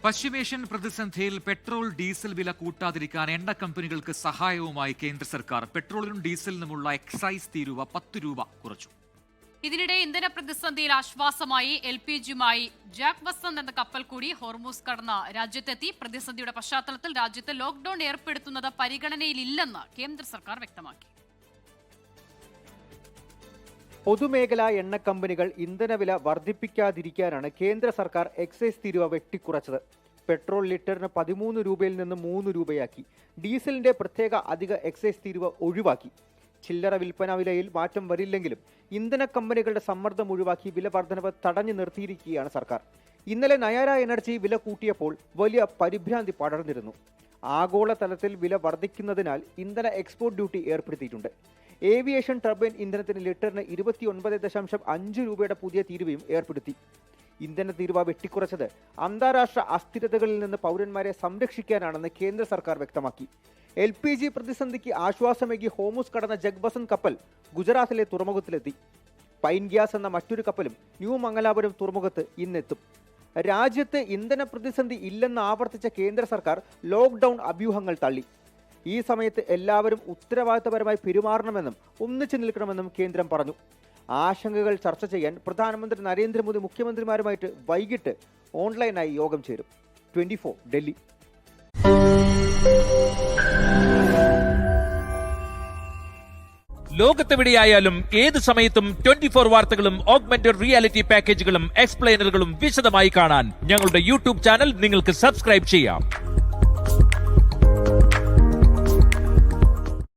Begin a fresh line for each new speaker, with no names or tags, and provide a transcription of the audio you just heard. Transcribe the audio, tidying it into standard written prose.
പശ്ചിമേഷ്യൻ പ്രതിസന്ധിയിൽ petrol diesel വില കൂട്ടാതിരിക്കാൻ എണ്ണ കമ്പനികൾക്ക് സഹായവുമായി കേന്ദ്ര സർക്കാർ. പെട്രോളിനും ഡീസലിനുമുള്ള എക്സൈസ് തീരുവ 10 രൂപ കുറച്ചു.
ഇതിനിടെ ഇന്ധന പ്രതിസന്ധിയിൽ ആശ്വാസമായി LPGയുമായി ജാക്ക് വസന്ത് എന്ന കപ്പൽ കൂടി ഹോർമൂസ് കടന്ന് രാജ്യത്തെത്തി. പ്രതിസന്ധിയുടെ പശ്ചാത്തലത്തിൽ രാജ്യത്ത് ലോക്ഡൌൺ ഏർപ്പെടുത്തുന്നത് പരിഗണനയിലില്ലെന്ന് കേന്ദ്ര സർക്കാർ വ്യക്തമാക്കി.
പൊതുമേഖലാ എണ്ണ കമ്പനികൾ ഇന്ധനവില വർദ്ധിപ്പിക്കാതിരിക്കാനാണ് കേന്ദ്ര സർക്കാർ എക്സൈസ് തീരുവ വെട്ടിക്കുറച്ചത്. പെട്രോൾ ലിറ്ററിന് 13 രൂപയിൽ നിന്ന് 3 രൂപയാക്കി. ഡീസലിന്റെ പ്രത്യേക അധിക എക്സൈസ് തീരുവ ഒഴിവാക്കി. ചില്ലറ വിൽപ്പന വിലയിൽ മാറ്റം വരില്ലെങ്കിലും ഇന്ധന കമ്പനികളുടെ സമ്മർദ്ദം ഒഴിവാക്കി വില വർധനവ് തടഞ്ഞു നിർത്തിയിരിക്കുകയാണ് സർക്കാർ. ഇന്നലെ നയാര എനർജി വില കൂട്ടിയപ്പോൾ വലിയ പരിഭ്രാന്തി പടർന്നിരുന്നു. ആഗോളതലത്തിൽ വില വർദ്ധിക്കുന്നതിനാൽ ഇന്ധന എക്സ്പോർട്ട് ഡ്യൂട്ടി ഏർപ്പെടുത്തിയിട്ടുണ്ട്. ഏവിയേഷൻ ടർബൈൻ ഇന്ധനത്തിന് ലിറ്ററിന് 29.5 രൂപയുടെ പുതിയ തീരുവയും ഏർപ്പെടുത്തി. ഇന്ധന തീരുവ വെട്ടിക്കുറച്ചത് അന്താരാഷ്ട്ര അസ്ഥിരതകളിൽ നിന്ന് പൗരന്മാരെ സംരക്ഷിക്കാനാണെന്ന് കേന്ദ്ര സർക്കാർ വ്യക്തമാക്കി. LPG പ്രതിസന്ധിക്ക് ആശ്വാസമേകി ഹോർമൂസ് കടന്ന ജഗ്ബസൻ കപ്പൽ ഗുജറാത്തിലെ തുറമുഖത്തിലെത്തി. പൈൻ ഗ്യാസ് എന്ന മറ്റൊരു കപ്പലും ന്യൂ മംഗലാപുരം തുറമുഖത്ത് ഇന്നെത്തും. രാജ്യത്ത് ഇന്ധന പ്രതിസന്ധി ഇല്ലെന്ന് ആവർത്തിച്ച കേന്ദ്ര സർക്കാർ ലോക്ക്ഡൌൺ അഭ്യൂഹങ്ങൾ തള്ളി. ഈ സമയത്ത് എല്ലാവരും ഉത്തരവാദിത്തപരമായി പെരുമാറണമെന്നും ഒന്നിച്ചു നിൽക്കണമെന്നും കേന്ദ്രം പറഞ്ഞു. ആശങ്കകൾ ചർച്ച ചെയ്യാൻ പ്രധാനമന്ത്രി നരേന്ദ്രമോദി മുഖ്യമന്ത്രിമാരുമായിട്ട് വൈകിട്ട് ഓൺലൈനായി യോഗം ചേരും. 24 ഡൽഹി.
ലോകത്തെവിടെയായാലും ഏത് സമയത്തും 24 വാർത്തകളും ഓഗ്മെന്റഡ് റിയാലിറ്റി പാക്കേജുകളും എക്സ്പ്ലെയിനറുകളും വിശദമായി കാണാൻ ഞങ്ങളുടെ യൂട്യൂബ് ചാനൽ നിങ്ങൾക്ക് സബ്സ്ക്രൈബ് ചെയ്യാം.